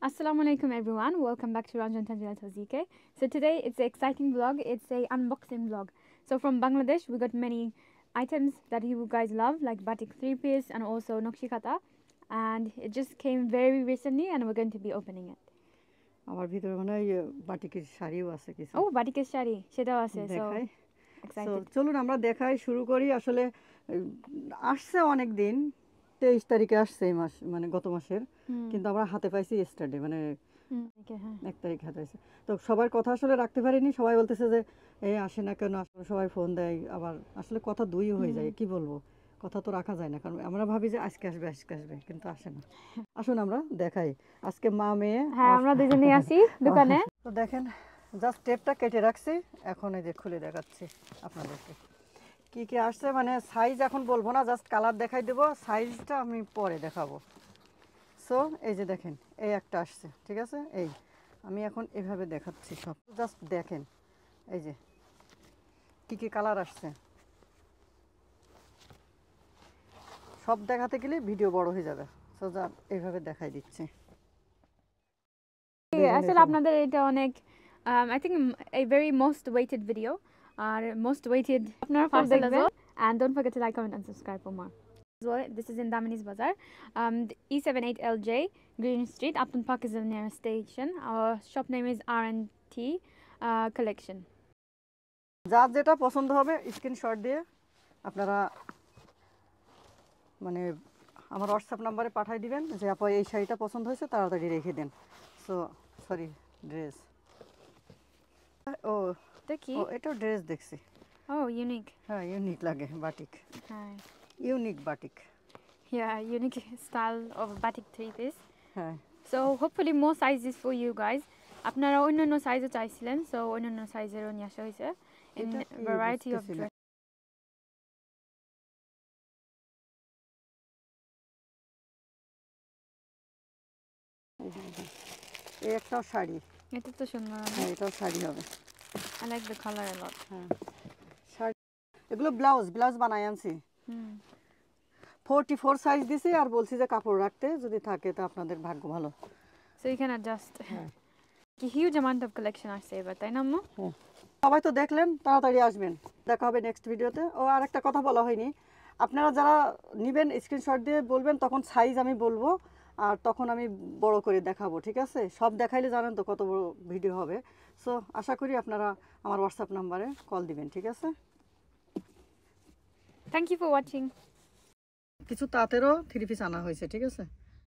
Assalamu alaikum everyone, welcome back to Ranjan Tanjila Tazike. So today it's an exciting vlog, it's a unboxing vlog. So from Bangladesh we got many items that you guys love like batik 3-piece and also Nokshikata, and it just came very recently and we're going to be opening it. আমার ভিতরে মনে হয় বাটিকের শাড়িও আছে কিছু। Oh, বাটিকের শাড়ি সেটাও আছে। So excited. চলুন আমরা দেখাই শুরু করি। আসলে আসছে অনেক দিন, 23 তারিখে আসছে এই মাস, মানে গত মাসের, কিন্তু আমরা হাতে পাইছি ইয়েস্টারডে, মানে 1 তারিখ হাতে পাইছি। তো সবার কথা আসলে রাখতে পারিনি, সবাই বলতেছে যে এই আসে না কেন, আসলে সবাই ফোন দেয়, আবার আসলে কথা দুই হয়ে যায়, কি বলবো, কথা তো রাখা যায় না, কারণ আমরা ভাবি যে আজকে আসবে কিন্তু আসে না। আসুন আমরা দেখাই আজকে মা মেয়ে। হ্যাঁ, আমরা দুজনেই আছি দোকানে। তো দেখেন জাস্ট টেপটা কেটে রাখছি, এখন এই যে খুলে দেখাচ্ছি আপনাদেরকে কি কি আসছে। মানে সাইজ এখন বলবো না, জাস্ট কালার দেখাই দেবো, সাইজটা আমি পরে দেখাবো। সো এই যে দেখেন এই একটা আসছে, ঠিক আছে, এই আমি এখন এভাবে দেখাচ্ছি সব, জাস্ট দেখেন এই যে কি কি কালার আসছে। সব দেখাতে গেলে ভিডিও বড় হয়ে যাবে, সো যা এইভাবে দেখাই দিচ্ছি। আসলে আপনাদের এটা অনেক I think a very most waited video, most waited parcel as well, and don't forget to like, comment and subscribe for more. Well, this is in Daminis Bazaar, E78LJ Green Street, Upton Park is the nearest station. Our shop name is R&T Collection. যার যেটা পছন্দ হবে screenshot দিয়ে আপনারা মানে আমার WhatsApp নাম্বারে পাঠিয়ে দিবেন যে আপা এই শাড়িটা পছন্দ হয়েছে, তাড়াতাড়ি রেখে দেন। সো সরি, ড্রেস, ও দেখি, ও এটা ড্রেস দেখছি। ও ইউনিক, হ্যাঁ ইউনিক লাগে, বাটিক, হ্যাঁ unique batik, yeah, unique style of batik 3-piece. হ্যাঁ, so hopefully more sizes for you guys. আপনারা অন্যান্য সাইজও চাইছিলেন, সো অন্যান্য সাইজেরও নিয়ে আসা হয়েছে in variety of dress. এই একটাও শাড়ি, এটা তো সুন্দর, হ্যাঁ এটাও শাড়ি হবে। I like the color a lot. হ্যাঁ শাড়ি, এগুলো ব্লাউজ বানাই আনছি। 44 সাইজ দিছি, আর বলছি যে কাপড় রাখতে, যদি থাকে তো আপনাদের ভাগ্য ভালো। So you can adjust. কি হিউজ অ্যামাউন্ট অফ কালেকশন আসছে এবার, তাই না আম্মু? সবাই তো দেখলেন, তাড়াতাড়ি আসবেন, দেখা হবে নেক্সট ভিডিওতে। ও আর একটা কথা বলা হয়নি, আপনারা যারা নেবেন স্ক্রিনশট দিয়ে বলবেন, তখন সাইজ আমি বলবো, আর তখন আমি বড় করে দেখাবো, ঠিক আছে? সব দেখাইলে জানেন তো কত বড় ভিডিও হবে। সো আশা করি আপনারা আমার হোয়াটসঅ্যাপ নাম্বারে কল দিবেন, ঠিক আছে? Thank you for watching. কিছু তাঁতেরও 3 পিস আনা হয়েছে, ঠিক আছে?